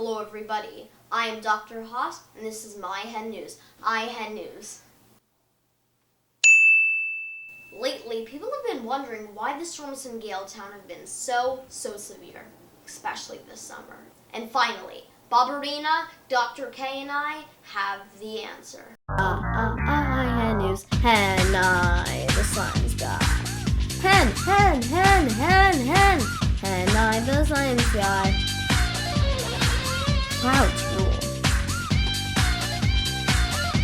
Hello everybody, I am Dr. Haas, and this is My Hen News. Hen News. Lately, people have been wondering why the storms in Galetown have been so severe, especially this summer. And finally, Barbarina, Dr. K, and I have the answer. Hen News. Hen, the sun sky. Hen, the sun sky. Clouds rule.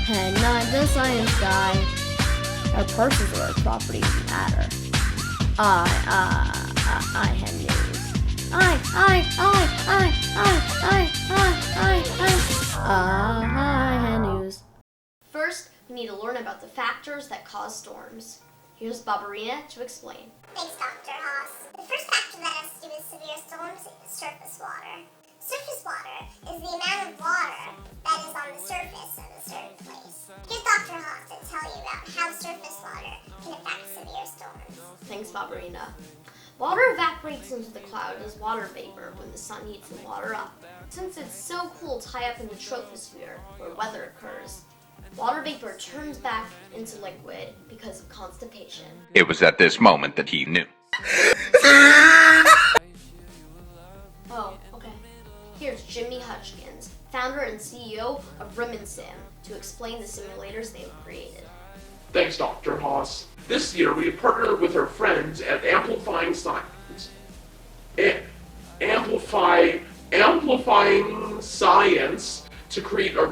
Hen, the sun sky. Our purses are a property matter. Hen News. Hen News. First, we need to learn about the factors that cause storms. Here's Barbarina to explain. Thanks, Dr. Haas. The first factor that has to do with severe storms is surface water. Surface water is the amount of water that is on the surface of a certain place. Here's Dr. Haas to tell you about how surface water can affect severe storms. Thanks, Barbarina. Water evaporates into the cloud as water vapor when the sun heats the water up. Since it's so cool high up in the troposphere, where weather occurs, water vapor turns back into liquid because of constipation. It was at this moment that he knew. Oh, okay. Here's Jimmy Hutchins, founder and CEO of Sim, to explain the simulators they've created. Thanks, Dr. Haas. This year we have partnered with our friends at Amplifying Science. Amplifying Science to create a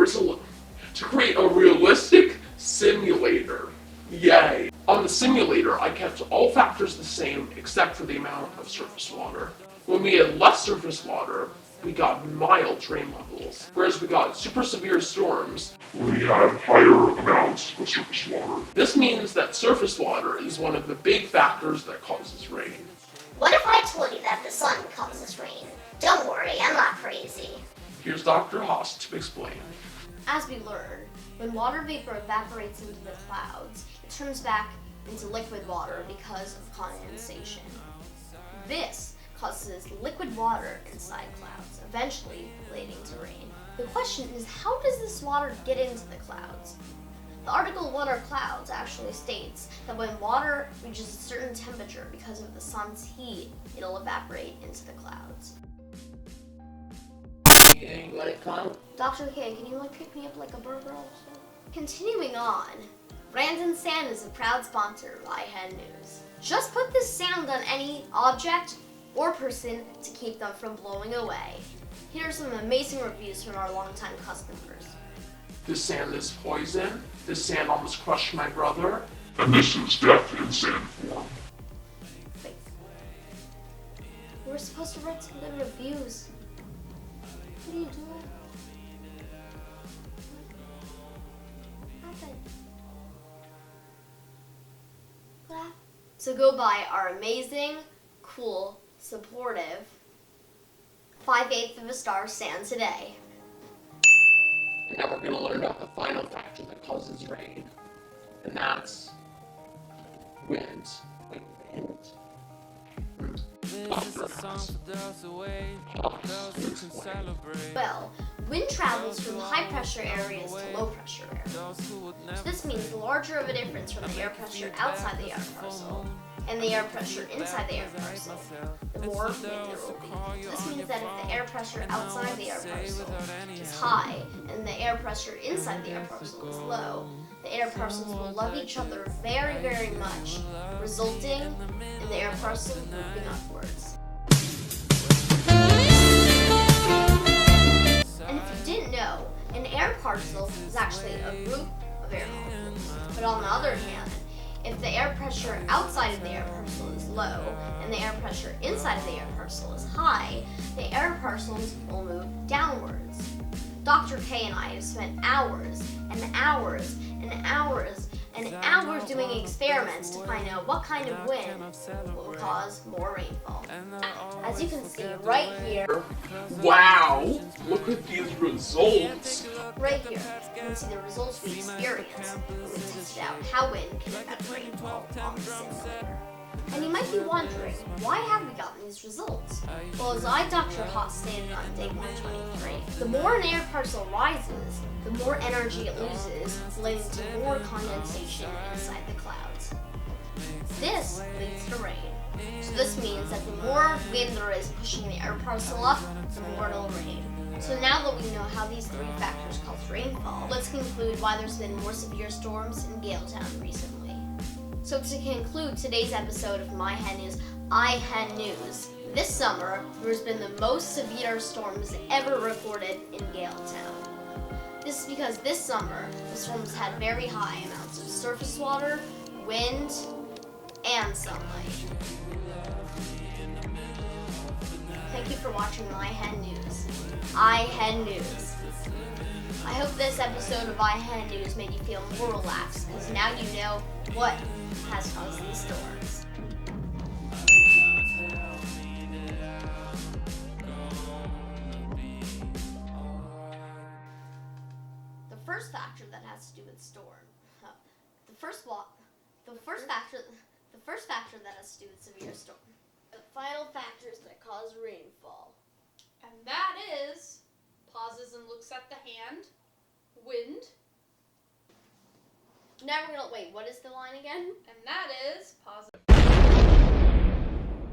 realistic simulator. Yay! On the simulator, I kept all factors the same except for the amount of surface water. When we had less surface water, we got mild rain levels, whereas we got super severe storms, we had higher amounts of surface water. This means that surface water is one of the big factors that causes rain. What if I told you that the sun causes rain? Don't worry, I'm not crazy. Here's Dr. Haas to explain. As we learned, when water vapor evaporates into the clouds, it turns back into liquid water because of condensation. This causes liquid water inside clouds, eventually leading to rain. The question is, how does this water get into the clouds? The article What Are Clouds actually states that when water reaches a certain temperature because of the sun's heat, it'll evaporate into the clouds. Dr. K, can you pick me up like a burger also? Continuing on, Brandon Sand is a proud sponsor of Hen News. Just put this sound on any object or person to keep them from blowing away. Here are some amazing reviews from our longtime customers. This sand is poison. This sand almost crushed my brother. And this is death in sand form. Wait. We're supposed to write some good reviews. What are you doing? What happened? What happened? So go buy our amazing, cool, supportive 5/8 of a star sand today. Now we're going to learn about the final factor that causes rain, and that's wind. Wind. Well, wind travels from high pressure areas to low pressure areas. So this means the larger of a difference from the air pressure outside the air parcel and the air pressure inside the air parcel, the more wind there will be. So this means that if the air pressure outside the air parcel is high and the air pressure inside the air parcel is low, the air parcels will love each other very much, resulting in the air parcel moving upwards. And if you didn't know, an air parcel is actually a group of air molecules. But on the other hand, if the air pressure outside of the air parcel is low and the air pressure inside of the air parcel is high, the air parcels will move downwards. Dr. K and I have spent hours and hours and hours and hours doing experiments to find out what kind of wind will cause more rainfall. As you can see right here, Wow! Look at these results! right here, you can see the results we experienced when we tested out how wind can affect rainfall on the simulator. And you might be wondering, why have we gotten these results? Well, as Dr. Haas stated on day 123, The more an air parcel rises, the more energy it loses, leading to more condensation inside the clouds. This leads to rain. So this means that the more wind there is pushing the air parcel up, the more it'll rain. So now that we know how these three factors cause rainfall, let's conclude why there's been more severe storms in Galetown recently. So to conclude today's episode of My Hen News, I Hen News. This summer, there's been the most severe storms ever recorded in Galetown. This is because this summer, the storms had very high amounts of surface water, wind, and sunlight. Thank you for watching My Hen News. I Hen News. I hope this episode of I Hen News made you feel more relaxed, because now you know what has caused these storms. The first factor that has to do with the first factor that has to do with severe storm. The final factors that cause rainfall. And that is pauses and looks at the hand, wind, Now we're gonna wait. What is the line again? and that is pauses.